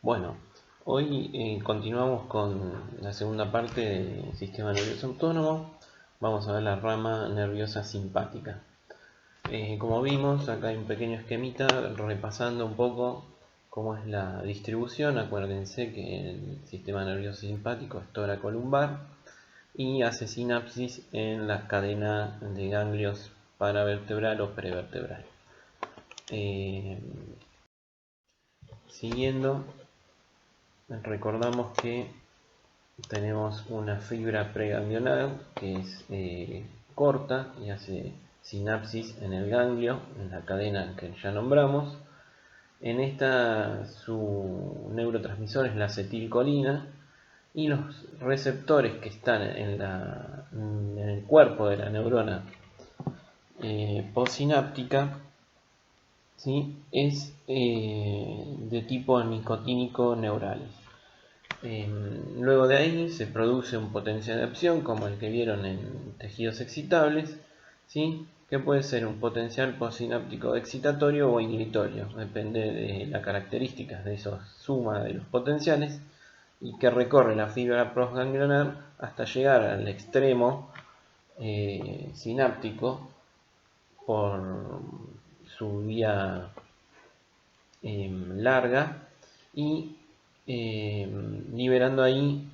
Bueno, hoy continuamos con la segunda parte del sistema nervioso autónomo. Vamos a ver la rama nerviosa simpática. Como vimos, acá hay un pequeño esquemita repasando un poco cómo es la distribución. Acuérdense que el sistema nervioso simpático es toracolumbar y hace sinapsis en la cadena de ganglios paravertebral o prevertebral. Siguiendo, recordamos que tenemos una fibra preganglionar que es corta y hace sinapsis en el ganglio, en la cadena que ya nombramos. En esta su neurotransmisor es la acetilcolina y los receptores que están en el cuerpo de la neurona postsináptica, ¿sí? Es de tipo nicotínico neurales. Luego de ahí se produce un potencial de acción como el que vieron en tejidos excitables, ¿sí? Que puede ser un potencial postsináptico excitatorio o inhibitorio, depende de las características de esa suma de los potenciales, y que recorre la fibra postganglionar hasta llegar al extremo sináptico por su vía larga y liberando ahí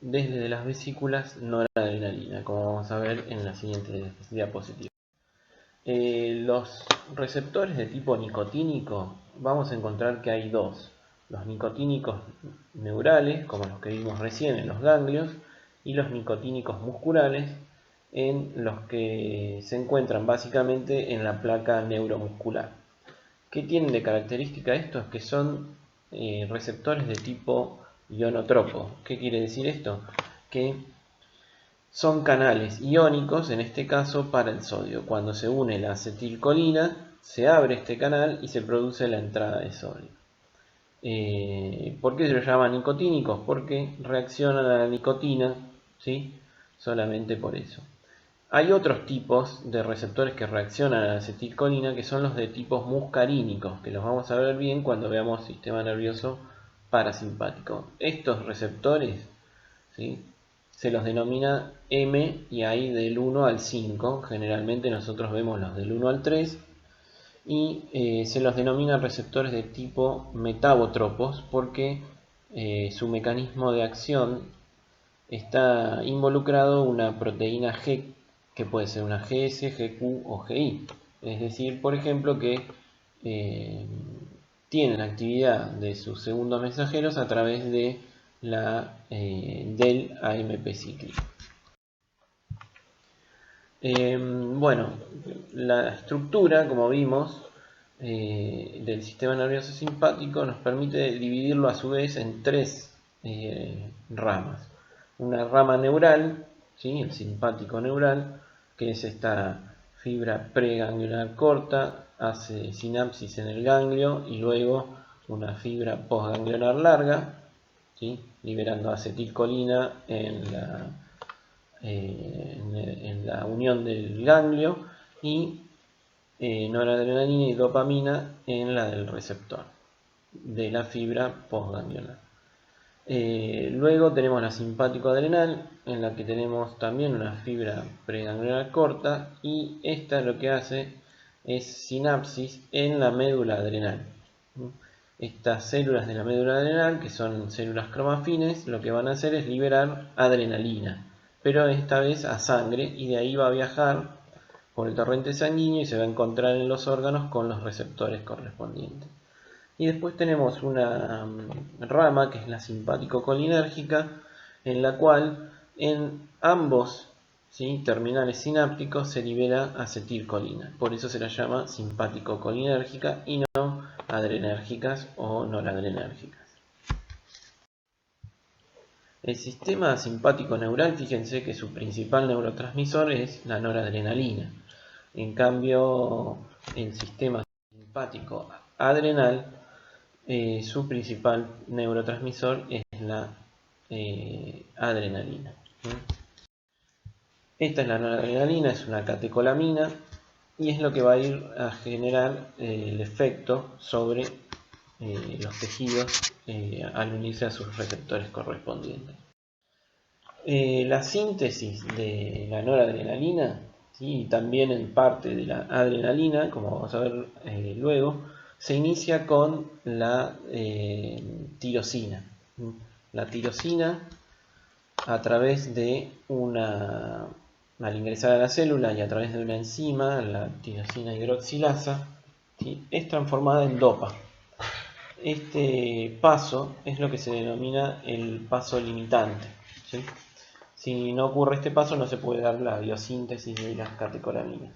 desde las vesículas noradrenalina, como vamos a ver en la siguiente diapositiva. Los receptores de tipo nicotínico, vamos a encontrar que hay dos: los nicotínicos neurales, como los que vimos recién en los ganglios, y los nicotínicos musculares, en los que se encuentran básicamente en la placa neuromuscular. ¿Qué tienen de característica estos? Que son receptores de tipo ionotropo. ¿Qué quiere decir esto? Que son canales iónicos, en este caso para el sodio. Cuando se une la acetilcolina, se abre este canal y se produce la entrada de sodio. ¿Por qué se lo llaman nicotínicos? Porque reaccionan a la nicotina, ¿sí? Solamente por eso. Hay otros tipos de receptores que reaccionan a la acetilcolina, que son los de tipos muscarínicos, que los vamos a ver bien cuando veamos sistema nervioso parasimpático. Estos receptores, ¿sí?, se los denomina M, y hay del 1 al 5. Generalmente nosotros vemos los del 1 al 3. Y se los denomina receptores de tipo metabotropos porque su mecanismo de acción está involucrado una proteína G, que puede ser una GS, GQ o GI. Es decir, por ejemplo, que tienen actividad de sus segundos mensajeros a través de del AMP cíclico. Bueno, la estructura, como vimos, del sistema nervioso simpático nos permite dividirlo a su vez en tres ramas. Una rama neural, ¿sí?, el simpático neural, que es esta fibra preganglionar corta, hace sinapsis en el ganglio, y luego una fibra postganglionar larga, ¿sí?, liberando acetilcolina en la unión del ganglio, y noradrenalina y dopamina en la del receptor de la fibra postganglionar. Luego tenemos la simpático adrenal, en la que tenemos también una fibra preganglionar corta, y esta lo que hace es sinapsis en la médula adrenal. Estas células de la médula adrenal, que son células cromafines, lo que van a hacer es liberar adrenalina, pero esta vez a sangre, y de ahí va a viajar por el torrente sanguíneo y se va a encontrar en los órganos con los receptores correspondientes. Y después tenemos una rama que es la simpático-colinérgica, en la cual en ambos, ¿sí?, terminales sinápticos se libera acetilcolina. Por eso se la llama simpático-colinérgica y no adrenérgicas o noradrenérgicas. El sistema simpático neural, fíjense que su principal neurotransmisor es la noradrenalina. En cambio, el sistema simpático adrenal, su principal neurotransmisor es la adrenalina. Esta es la noradrenalina, es una catecolamina, y es lo que va a ir a generar el efecto sobre los tejidos al unirse a sus receptores correspondientes. La síntesis de la noradrenalina, ¿sí? Y también en parte de la adrenalina, como vamos a ver luego, se inicia con la tirosina. La tirosina, a través de al ingresar a la célula y a través de una enzima, la tirosina hidroxilasa, ¿sí? Es transformada en dopa. Este paso es lo que se denomina el paso limitante, ¿sí? Si no ocurre este paso, no se puede dar la biosíntesis de las catecolaminas.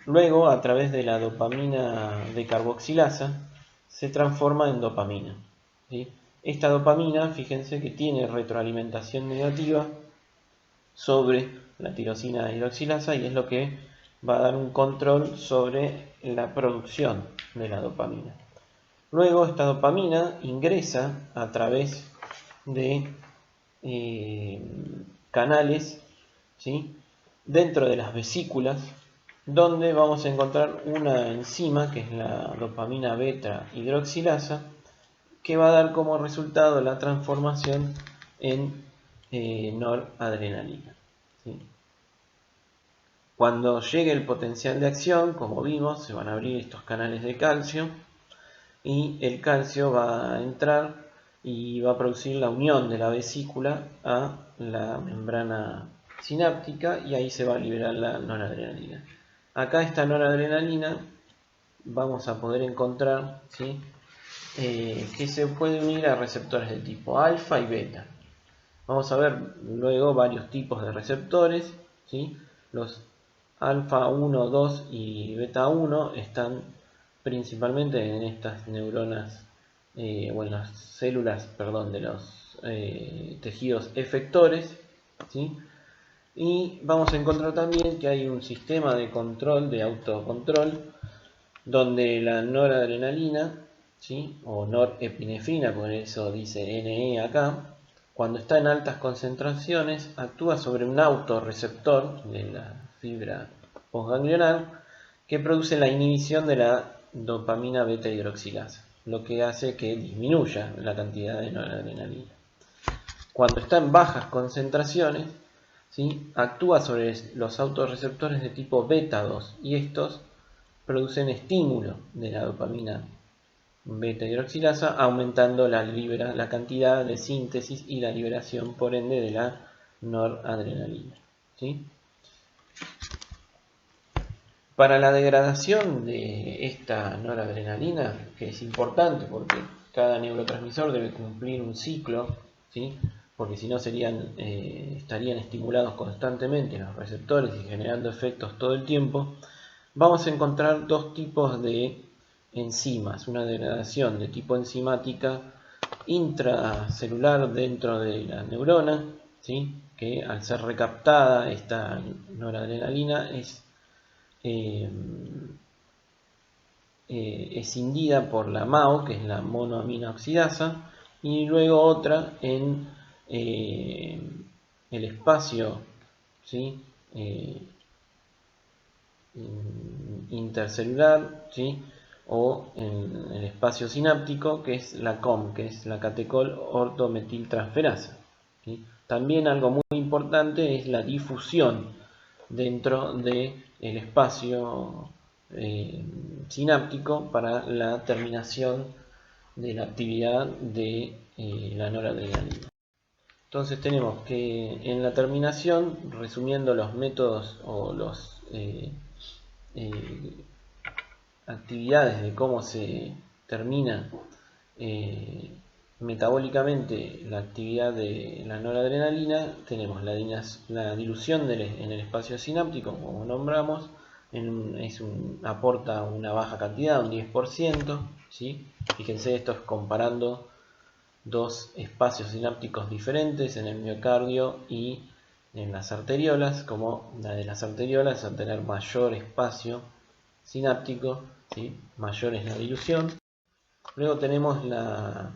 Luego, a través de la dopamina de carboxilasa, se transforma en dopamina, ¿sí? Esta dopamina, fíjense que tiene retroalimentación negativa sobre la tirosina hidroxilasa y es lo que va a dar un control sobre la producción de la dopamina. Luego esta dopamina ingresa a través de canales, ¿sí? Dentro de las vesículas, donde vamos a encontrar una enzima que es la dopamina beta hidroxilasa, que va a dar como resultado la transformación en noradrenalina, ¿sí? Cuando llegue el potencial de acción, como vimos, se van a abrir estos canales de calcio y el calcio va a entrar y va a producir la unión de la vesícula a la membrana sináptica y ahí se va a liberar la noradrenalina. Acá esta noradrenalina vamos a poder encontrar, ¿sí? Que se puede unir a receptores de tipo alfa y beta. Vamos a ver luego varios tipos de receptores, ¿sí? Los alfa 1, 2 y beta 1 están principalmente en estas neuronas o en las células, perdón, de los tejidos efectores, ¿sí? Y vamos a encontrar también que hay un sistema de control, de autocontrol, donde la noradrenalina, ¿sí? O norepinefrina, por eso dice NE acá, cuando está en altas concentraciones, actúa sobre un autorreceptor de la fibra postganglional que produce la inhibición de la dopamina beta hidroxilasa, lo que hace que disminuya la cantidad de noradrenalina. Cuando está en bajas concentraciones, ¿sí? Actúa sobre los autorreceptores de tipo beta 2 y estos producen estímulo de la dopamina beta hidroxilasa, aumentando la cantidad de síntesis y la liberación, por ende, de la noradrenalina, ¿sí? Para la degradación de esta noradrenalina, que es importante porque cada neurotransmisor debe cumplir un ciclo, ¿sí? Porque si no estarían estimulados constantemente los receptores y generando efectos todo el tiempo, vamos a encontrar dos tipos de enzimas, una degradación de tipo enzimática intracelular dentro de la neurona, ¿sí? Que al ser recaptada esta noradrenalina es escindida por la MAO, que es la monoaminoxidasa, y luego otra en el espacio, ¿sí? Intercelular, ¿sí? O en el espacio sináptico, que es la COM, que es la catecol ortometiltransferasa, ¿sí? También algo muy importante es la difusión dentro del espacio sináptico para la terminación de la actividad de la noradrenalina. Entonces tenemos que en la terminación, resumiendo los métodos o los actividades de cómo se termina metabólicamente la actividad de la noradrenalina, tenemos la dilución en el espacio sináptico, como nombramos, aporta una baja cantidad, un 10%, ¿sí? Fíjense, esto es comparando dos espacios sinápticos diferentes en el miocardio y en las arteriolas, como la de las arteriolas al tener mayor espacio sináptico, ¿sí? Mayor es la dilución. Luego tenemos la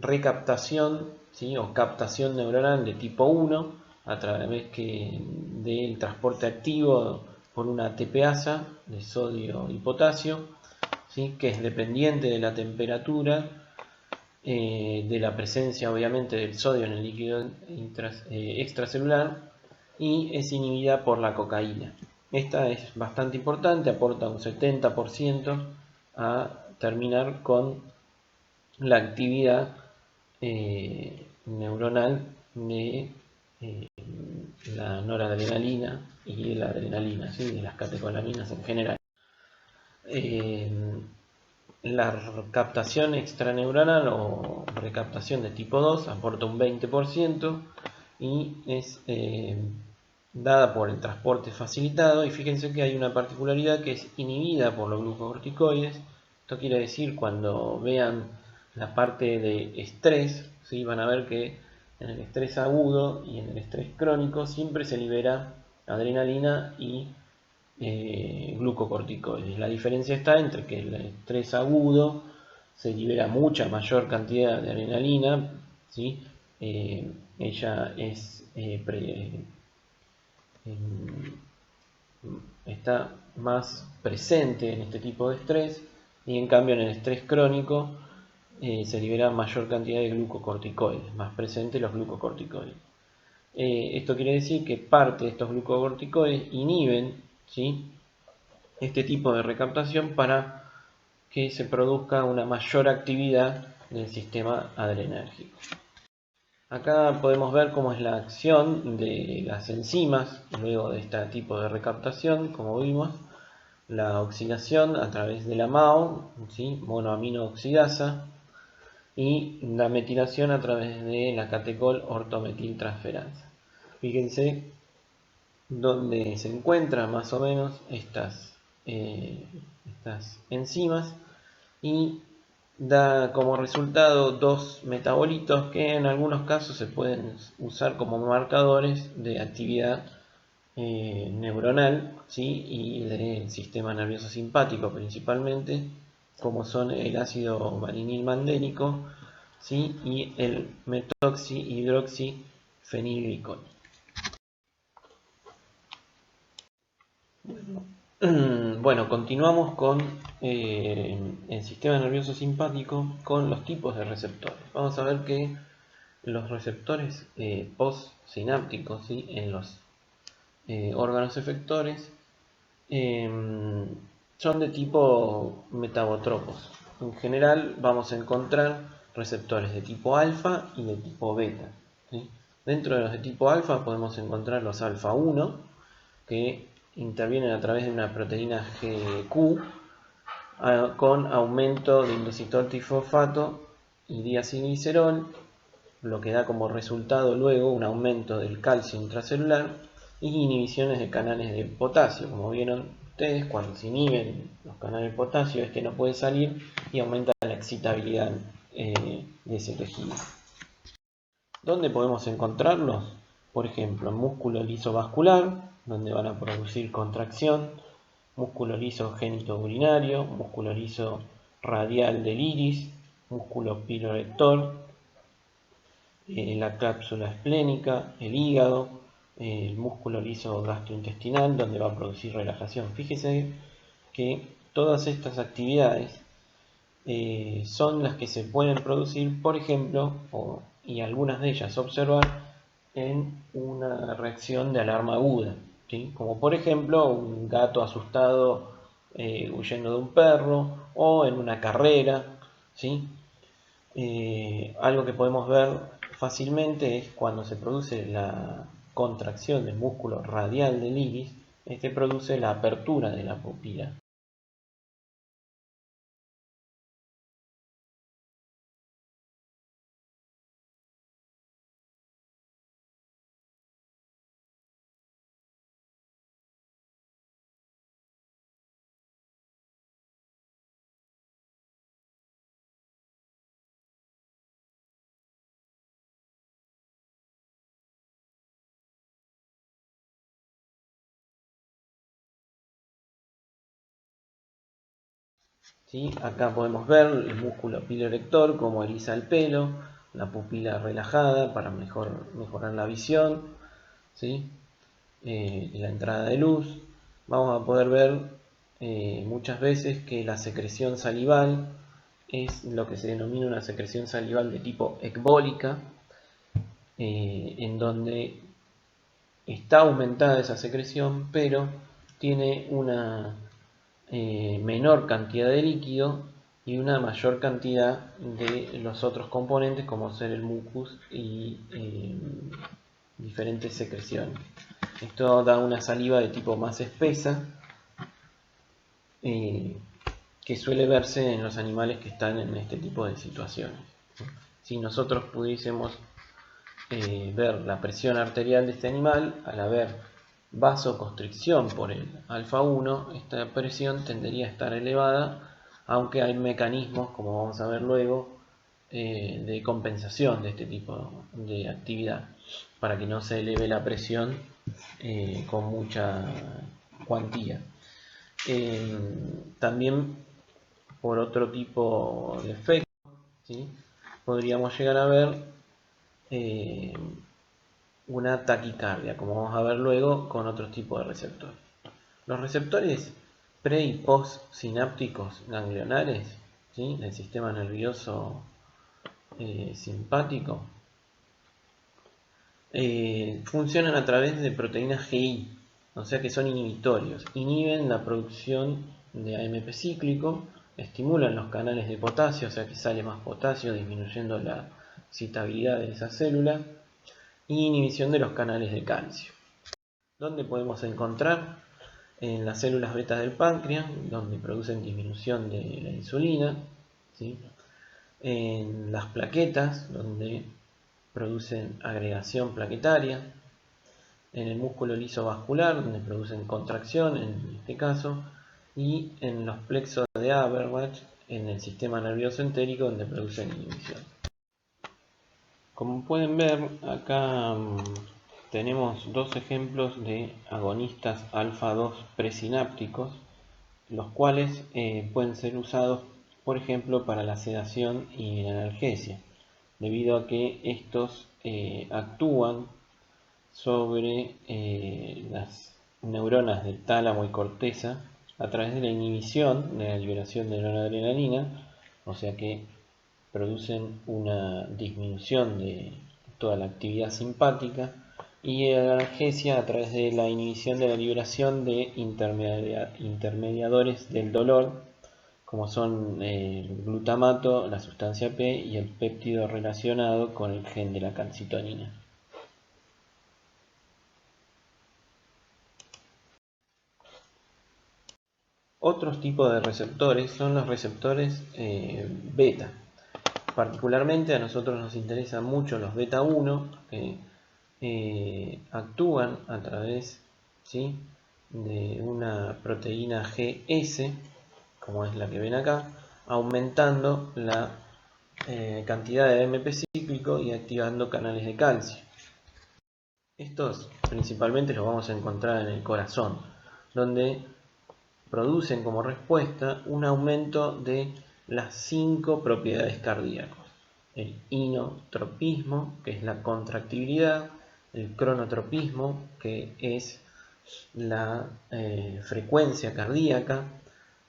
recaptación, ¿sí? O captación neuronal de tipo 1 a través del transporte activo por una ATPasa de sodio y potasio, ¿sí? Que es dependiente de la temperatura de la presencia obviamente del sodio en el líquido extracelular, y es inhibida por la cocaína. Esta es bastante importante, aporta un 70% a terminar con la actividad neuronal de la noradrenalina y de la adrenalina, ¿sí? De las catecolaminas en general. La captación extraneuronal o recaptación de tipo 2 aporta un 20% y es dada por el transporte facilitado, y fíjense que hay una particularidad que es inhibida por los glucocorticoides. Esto quiere decir, cuando vean la parte de estrés, ¿sí? Van a ver que en el estrés agudo y en el estrés crónico siempre se libera adrenalina y glucocorticoides. La diferencia está entre que el estrés agudo se libera mucha mayor cantidad de adrenalina, ¿sí? Ella es está más presente en este tipo de estrés, y en cambio en el estrés crónico se libera mayor cantidad de glucocorticoides, más presentes los glucocorticoides. Esto quiere decir que parte de estos glucocorticoides inhiben, ¿sí?, este tipo de recaptación para que se produzca una mayor actividad del sistema adrenérgico. Acá podemos ver cómo es la acción de las enzimas luego de este tipo de recaptación. Como vimos, la oxidación a través de la MAO, ¿sí?, monoamino oxidasa, y la metilación a través de la catecol ortometiltransferasa. Fíjense dónde se encuentran más o menos estas enzimas, y da como resultado dos metabolitos que en algunos casos se pueden usar como marcadores de actividad neuronal, ¿sí?, y del sistema nervioso simpático principalmente, como son el ácido valinilmandénico, ¿sí?, y el metoxihidroxifenilglicol. Bueno, continuamos con el sistema nervioso simpático, con los tipos de receptores. Vamos a ver que los receptores postsinápticos, ¿sí?, en los órganos efectores son de tipo metabotropos. En general vamos a encontrar receptores de tipo alfa y de tipo beta, ¿sí? Dentro de los de tipo alfa podemos encontrar los alfa 1, que intervienen a través de una proteína GQ con aumento de inositol trifosfato y diacilglicerol, lo que da como resultado luego un aumento del calcio intracelular y inhibiciones de canales de potasio. Como vieron ustedes, cuando se inhiben los canales de potasio, este no puede salir y aumenta la excitabilidad de ese tejido. ¿Dónde podemos encontrarlos? Por ejemplo, en músculo liso vascular, donde van a producir contracción; músculo liso genitourinario; músculo liso radial del iris; músculo pilorector; la cápsula esplénica; el hígado; el músculo liso gastrointestinal, donde va a producir relajación. Fíjese que todas estas actividades son las que se pueden producir, por ejemplo, y algunas de ellas observar en una reacción de alarma aguda, ¿sí?, como por ejemplo un gato asustado huyendo de un perro, o en una carrera, ¿sí? Algo que podemos ver fácilmente es cuando se produce la contracción del músculo radial del iris. Este produce la apertura de la pupila. ¿Sí? Acá podemos ver el músculo piloerector, como eriza el pelo, la pupila relajada para mejorar la visión, ¿sí?, la entrada de luz. Vamos a poder ver muchas veces que la secreción salival es lo que se denomina una secreción salival de tipo ecbólica, en donde está aumentada esa secreción, pero tiene una menor cantidad de líquido y una mayor cantidad de los otros componentes, como ser el mucus y diferentes secreciones. Esto da una saliva de tipo más espesa, que suele verse en los animales que están en este tipo de situaciones. Si nosotros pudiésemos ver la presión arterial de este animal, al haber vasoconstricción por el alfa 1, esta presión tendería a estar elevada, aunque hay mecanismos, como vamos a ver luego, de compensación de este tipo de actividad, para que no se eleve la presión con mucha cuantía. También por otro tipo de efecto, ¿sí?, podríamos llegar a ver una taquicardia, como vamos a ver luego con otro tipo de receptores. Los receptores pre y post sinápticos ganglionares, ¿sí?, del sistema nervioso simpático, funcionan a través de proteínas GI, o sea que son inhibitorios, inhiben la producción de AMP cíclico, estimulan los canales de potasio, o sea que sale más potasio, disminuyendo la excitabilidad de esa célula, y inhibición de los canales de calcio. ¿Dónde podemos encontrar? En las células beta del páncreas, donde producen disminución de la insulina, ¿sí?, en las plaquetas, donde producen agregación plaquetaria, en el músculo liso vascular, donde producen contracción en este caso, y en los plexos de Averbach, en el sistema nervioso entérico, donde producen inhibición. Como pueden ver, acá tenemos dos ejemplos de agonistas alfa 2 presinápticos, los cuales pueden ser usados, por ejemplo, para la sedación y la analgesia, debido a que estos actúan sobre las neuronas del tálamo y corteza a través de la inhibición de la liberación de noradrenalina, o sea que producen una disminución de toda la actividad simpática, y la analgesia a través de la inhibición de la liberación de intermediadores del dolor, como son el glutamato, la sustancia P y el péptido relacionado con el gen de la calcitonina. Otros tipos de receptores son los receptores beta. Particularmente a nosotros nos interesan mucho los beta 1, que actúan a través, ¿sí?, de una proteína GS, como es la que ven acá, aumentando la cantidad de AMP cíclico y activando canales de calcio. Estos principalmente los vamos a encontrar en el corazón, donde producen como respuesta un aumento de las 5 propiedades cardíacas: el inotropismo, que es la contractibilidad; el cronotropismo, que es la frecuencia cardíaca;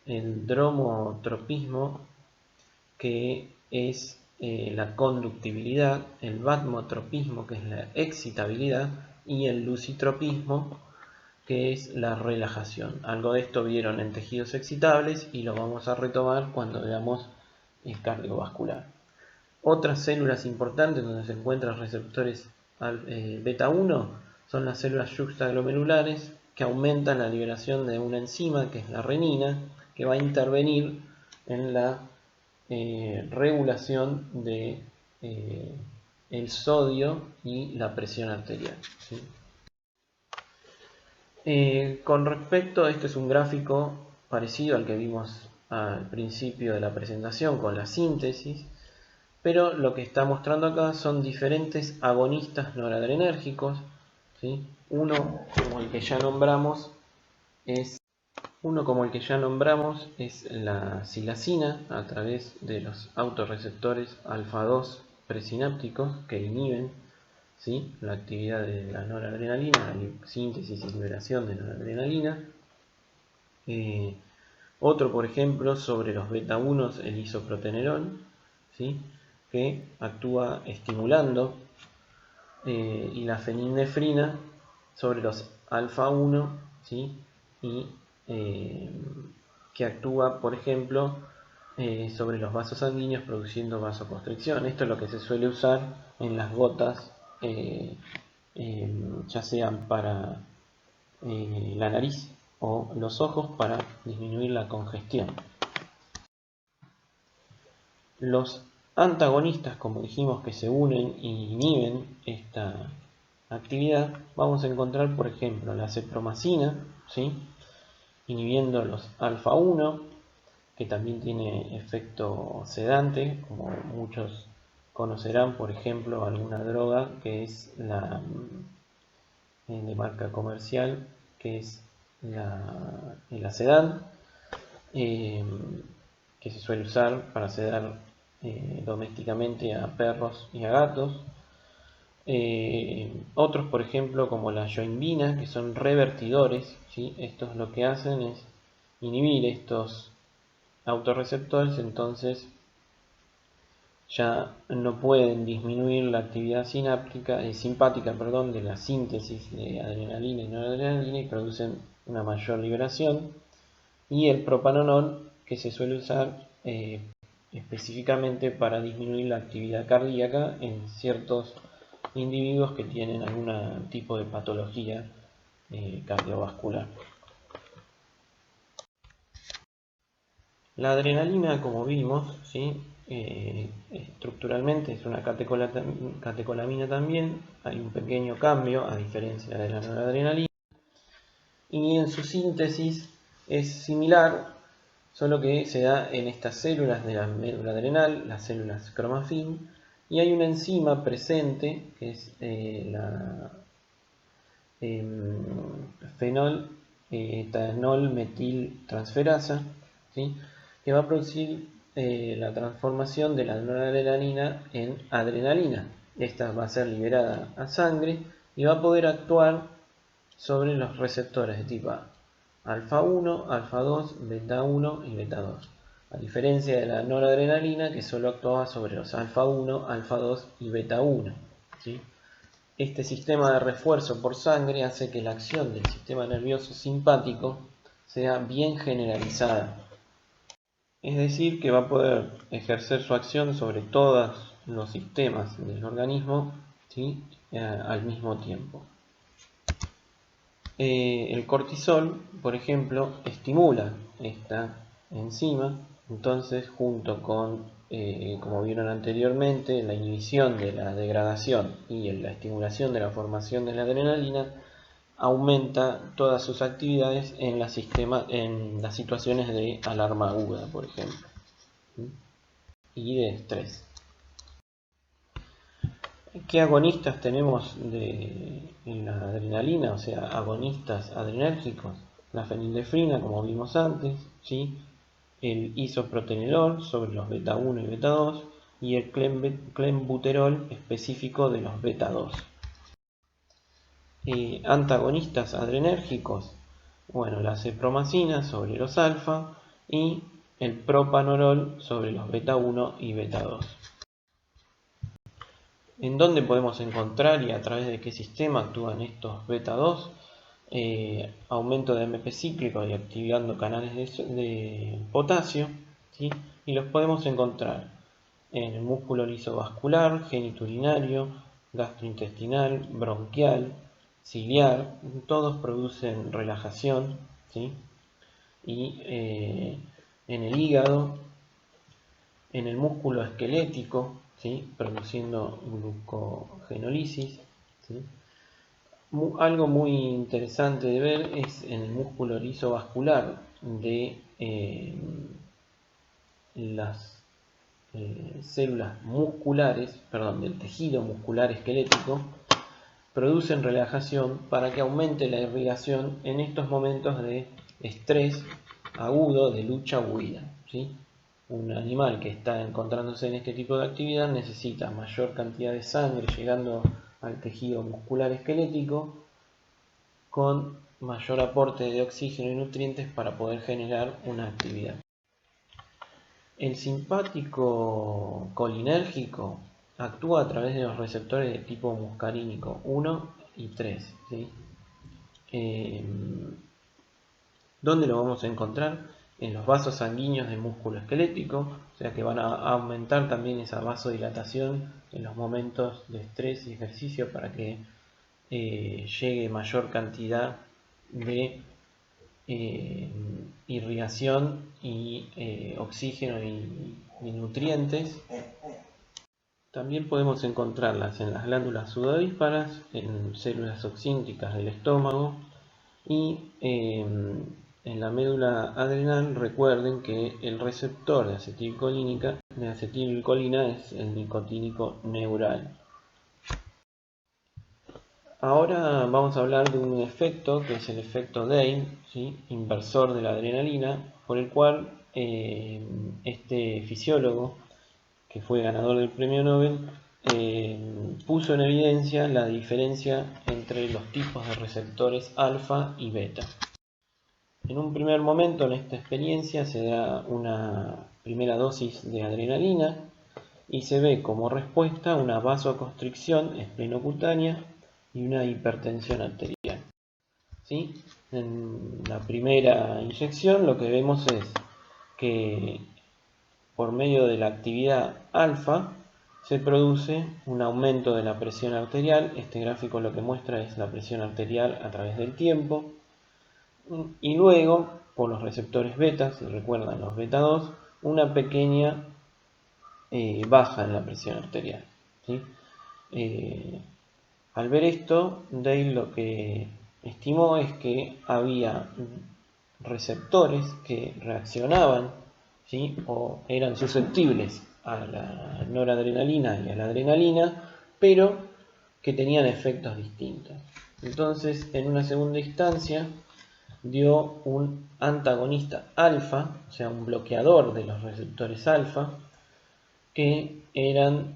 el dromotropismo, que es la conductibilidad; el batmotropismo, que es la excitabilidad; y el lucitropismo, que es la relajación. Algo de esto vieron en tejidos excitables y lo vamos a retomar cuando veamos el cardiovascular. Otras células importantes donde se encuentran receptores beta 1 son las células yuxtaglomerulares, que aumentan la liberación de una enzima, que es la renina, que va a intervenir en la regulación de el sodio y la presión arterial, ¿sí? Con respecto, este es un gráfico parecido al que vimos al principio de la presentación con la síntesis, pero lo que está mostrando acá son diferentes agonistas noradrenérgicos, ¿sí? Uno como el que ya nombramos es la silacina, a través de los autorreceptores alfa 2 presinápticos, que inhiben, ¿sí?, la actividad de la noradrenalina, la síntesis y liberación de noradrenalina. Otro, por ejemplo, sobre los beta 1, el isoprotenerol, ¿sí? Que actúa estimulando, y la fenilnefrina sobre los alfa 1, ¿sí? Y que actúa, por ejemplo, sobre los vasos sanguíneos produciendo vasoconstricción. Esto es lo que se suele usar en las gotas, ya sean para la nariz o los ojos, para disminuir la congestión. Los antagonistas, como dijimos, que se unen y inhiben esta actividad, vamos a encontrar, por ejemplo, la cepromacina, ¿sí? Inhibiendo los alfa 1, que también tiene efecto sedante, como muchos conocerán, por ejemplo, alguna droga que es la de marca comercial, que es el Asedan, que se suele usar para sedar domésticamente a perros y a gatos. Otros, por ejemplo, como la yoimbina, que son revertidores, ¿sí? Estos lo que hacen es inhibir estos autorreceptores, entonces ya no pueden disminuir la actividad simpática de la síntesis de adrenalina y noradrenalina, y producen una mayor liberación. Y el propanolol, que se suele usar específicamente para disminuir la actividad cardíaca en ciertos individuos que tienen algún tipo de patología cardiovascular. La adrenalina, como vimos, ¿sí? Estructuralmente es una catecolamina también. Hay un pequeño cambio a diferencia de la noradrenalina, y en su síntesis es similar, solo que se da en estas células de la médula adrenal, las células cromafin, y hay una enzima presente que es la fenol etanol metiltransferasa, ¿sí? Que va a producir la transformación de la noradrenalina en adrenalina. Esta va a ser liberada a sangre y va a poder actuar sobre los receptores de tipo alfa 1, alfa 2, beta 1 y beta 2. A diferencia de la noradrenalina, que solo actuaba sobre los alfa 1, alfa 2 y beta 1. ¿Sí? Este sistema de refuerzo por sangre hace que la acción del sistema nervioso simpático sea bien generalizada. Es decir, que va a poder ejercer su acción sobre todos los sistemas del organismo, ¿sí? Al mismo tiempo. El cortisol, por ejemplo, estimula esta enzima, entonces junto con, como vieron anteriormente, la inhibición de la degradación y la estimulación de la formación de la adrenalina, aumenta todas sus actividades en las situaciones de alarma aguda, por ejemplo, ¿sí? Y de estrés. ¿Qué agonistas tenemos en la adrenalina? O sea, agonistas adrenérgicos. La fenilnefrina, como vimos antes, ¿sí? El isoprotenerol sobre los beta 1 y beta 2, y el clenbuterol específico de los beta 2. Antagonistas adrenérgicos, bueno, la cepromacina sobre los alfa y el propanolol sobre los beta 1 y beta 2. ¿En dónde podemos encontrar y a través de qué sistema actúan estos beta 2? Aumento de AMP cíclico y activando canales de potasio, ¿sí? Y los podemos encontrar en el músculo lisovascular, genitourinario, gastrointestinal, bronquial, ciliar. Todos producen relajación, ¿sí? Y en el hígado, en el músculo esquelético, ¿sí? Produciendo glucogenólisis, ¿sí? Algo muy interesante de ver es en el músculo lisovascular de las células musculares, del tejido muscular esquelético, producen relajación para que aumente la irrigación en estos momentos de estrés agudo, de lucha o huida, ¿sí? Un animal que está encontrándose en este tipo de actividad necesita mayor cantidad de sangre llegando al tejido muscular esquelético con mayor aporte de oxígeno y nutrientes para poder generar una actividad. El simpático colinérgico actúa a través de los receptores de tipo muscarínico 1 y 3. ¿Sí? ¿Dónde lo vamos a encontrar? En los vasos sanguíneos del músculo esquelético, o sea que van a aumentar también esa vasodilatación en los momentos de estrés y ejercicio para que llegue mayor cantidad de irrigación y oxígeno y nutrientes. También podemos encontrarlas en las glándulas sudoríparas, en células oxínticas del estómago y en la médula adrenal. Recuerden que el receptor de acetilcolina es el nicotínico neural. Ahora vamos a hablar de un efecto que es el efecto Day, ¿sí? Inversor de la adrenalina, por el cual este fisiólogo, que fue ganador del premio Nobel, puso en evidencia la diferencia entre los tipos de receptores alfa y beta. En un primer momento en esta experiencia se da una primera dosis de adrenalina y se ve como respuesta una vasoconstricción esplenocutánea y una hipertensión arterial. ¿Sí? En la primera inyección lo que vemos es que por medio de la actividad alfa se produce un aumento de la presión arterial. Este gráfico lo que muestra es la presión arterial a través del tiempo. Y luego, por los receptores beta, si recuerdan los beta 2, una pequeña baja en la presión arterial. ¿Sí? Al ver esto, Dale lo que estimó es que había receptores que reaccionaban, ¿sí? O eran susceptibles a la noradrenalina y a la adrenalina, pero que tenían efectos distintos. Entonces, en una segunda instancia, dio un antagonista alfa, o sea, un bloqueador de los receptores alfa, que eran,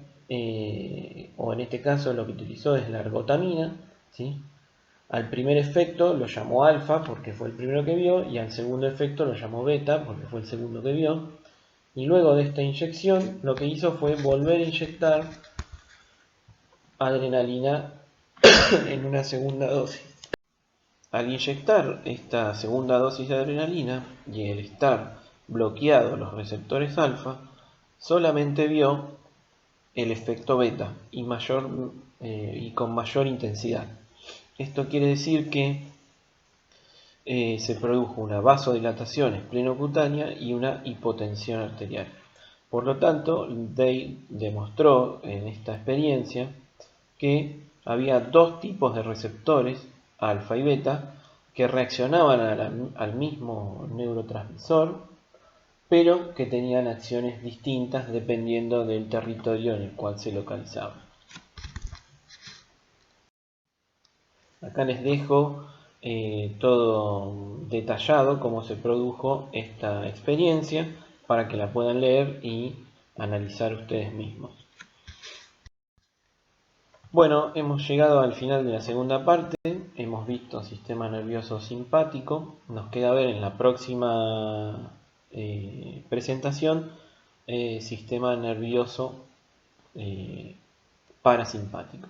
o en este caso lo que utilizó es la ergotamina, ¿sí? Al primer efecto lo llamó alfa porque fue el primero que vio, y al segundo efecto lo llamó beta porque fue el segundo que vio. Y luego de esta inyección lo que hizo fue volver a inyectar adrenalina en una segunda dosis. Al inyectar esta segunda dosis de adrenalina y el estar bloqueados los receptores alfa, solamente vio el efecto beta y con mayor intensidad. Esto quiere decir que se produjo una vasodilatación esplenocutánea y una hipotensión arterial. Por lo tanto, Day demostró en esta experiencia que había dos tipos de receptores, alfa y beta, que reaccionaban al mismo neurotransmisor, pero que tenían acciones distintas dependiendo del territorio en el cual se localizaban. Acá les dejo todo detallado cómo se produjo esta experiencia para que la puedan leer y analizar ustedes mismos. Bueno, hemos llegado al final de la segunda parte. Hemos visto sistema nervioso simpático. Nos queda ver en la próxima presentación sistema nervioso parasimpático.